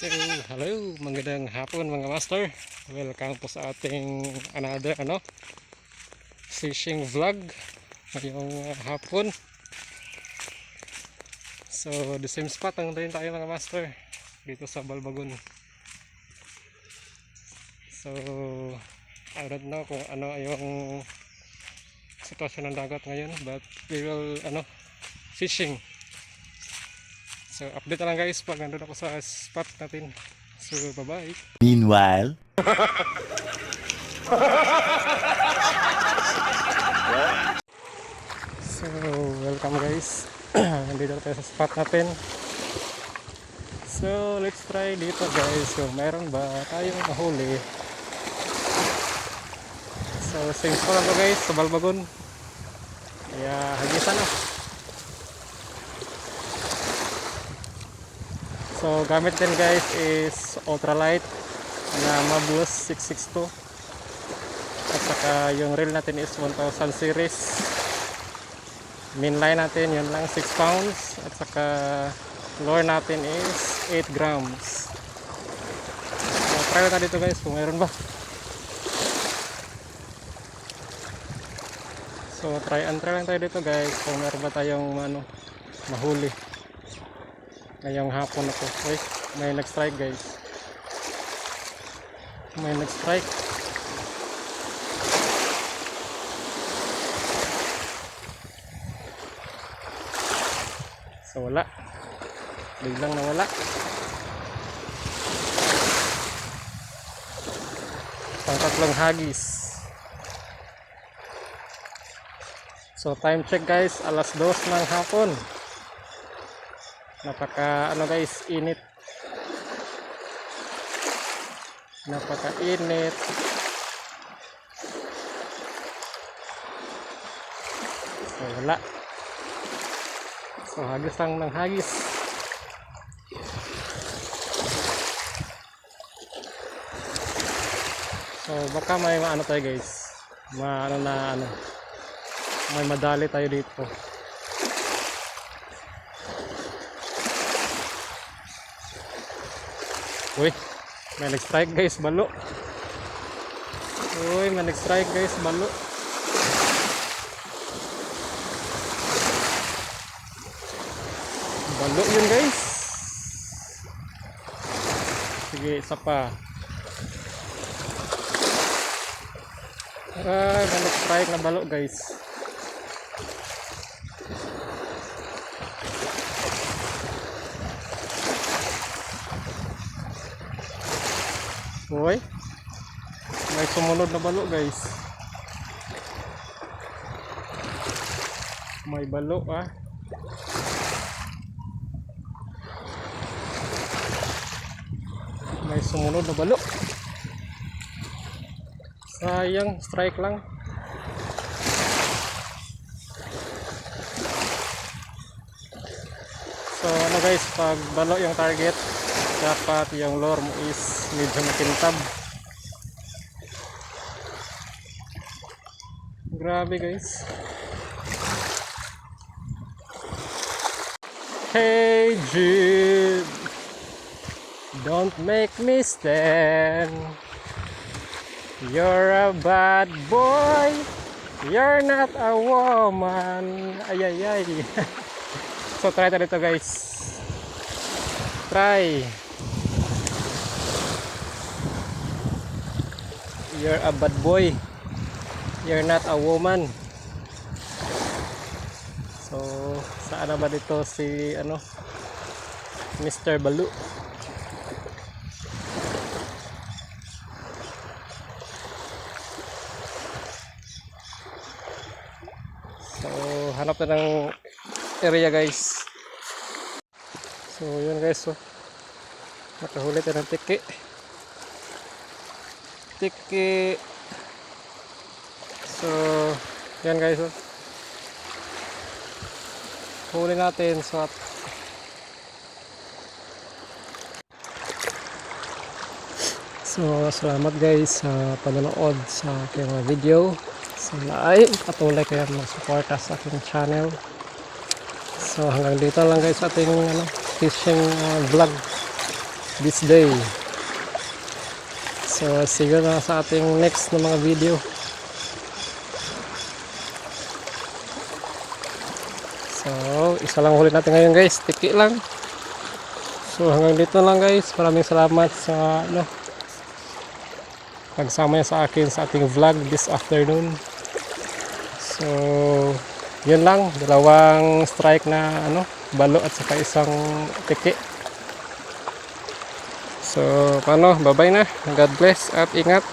So, hello, magandang hapon mga master. Welcome po sa ating another fishing vlog ngayong hapon. So, the same spot ang tayo mga master dito sa Balbagon. So, I don't know kung ano yung sitwasyon ng dagat ngayon, but we will fishing. So, update na lang guys pag nandun ako sa spot natin. So, bye-bye. Meanwhile, so, welcome guys. Nandito tayo sa spot natin. So, let's try dito guys. So, meron ba tayong mahuli? So, same spot lang to guys sa Balbagon. Kaya, hagisan na. So, gamit din guys is ultralight na Mabus 662. At saka yung reel natin is 1000 series. Main line natin yun lang 6 pounds. At saka lure natin is 8 grams. So, try natin dito guys kung mayroon ba. So, try and try lang tayo dito guys kung mayroon ba tayong mahuli. Ngayong hapon na po. Uy, may nag-strike guys. May nag-strike. So wala. Biglang nawala. Pang-tatlong hagis. So time check guys, alas 2 ng hapon. Napaka guys, init. Napaka-init. So wala. So hagis lang ng hagis. So baka may tayo guys. May madali tayo dito. Uy, may nag-strike guys, balo. Uy, may nag-strike guys, balo. Balo yun guys. Sige, isa pa. Ay, may nag-strike na balo guys. Uy, may sumunod na balo guys. May balo may sumunod na balo. Sayang, strike lang. So guys, pag balo yung target, dapat yung lure mo is medyo makintab. Grabe guys. Hey Jude, don't make me stand. You're a bad boy, you're not a woman. Ay ay ay. So try tayo dito guys. Try. You're a bad boy, you're not a woman. So saan na ba dito si Mr. Balu? So hanap na ng area guys. So yun guys, nakahuli tayo ng tiki. So yan guys, huli natin. So salamat guys sa panonood sa aking video. Sana ay patuloy kayo mag-suporta sa aking channel. So hanggang dito lang guys sa ating fishing vlog. this day. So see you na sa ating next na mga video. So isa lang ulit natin ngayon guys, tiki lang. So hanggang dito lang guys, maraming salamat sa pagsama niyo sa akin sa ating vlog this afternoon. So yun lang, dalawang strike na balo at saka isang tiki. So paano, bye bye na, God bless at ingat.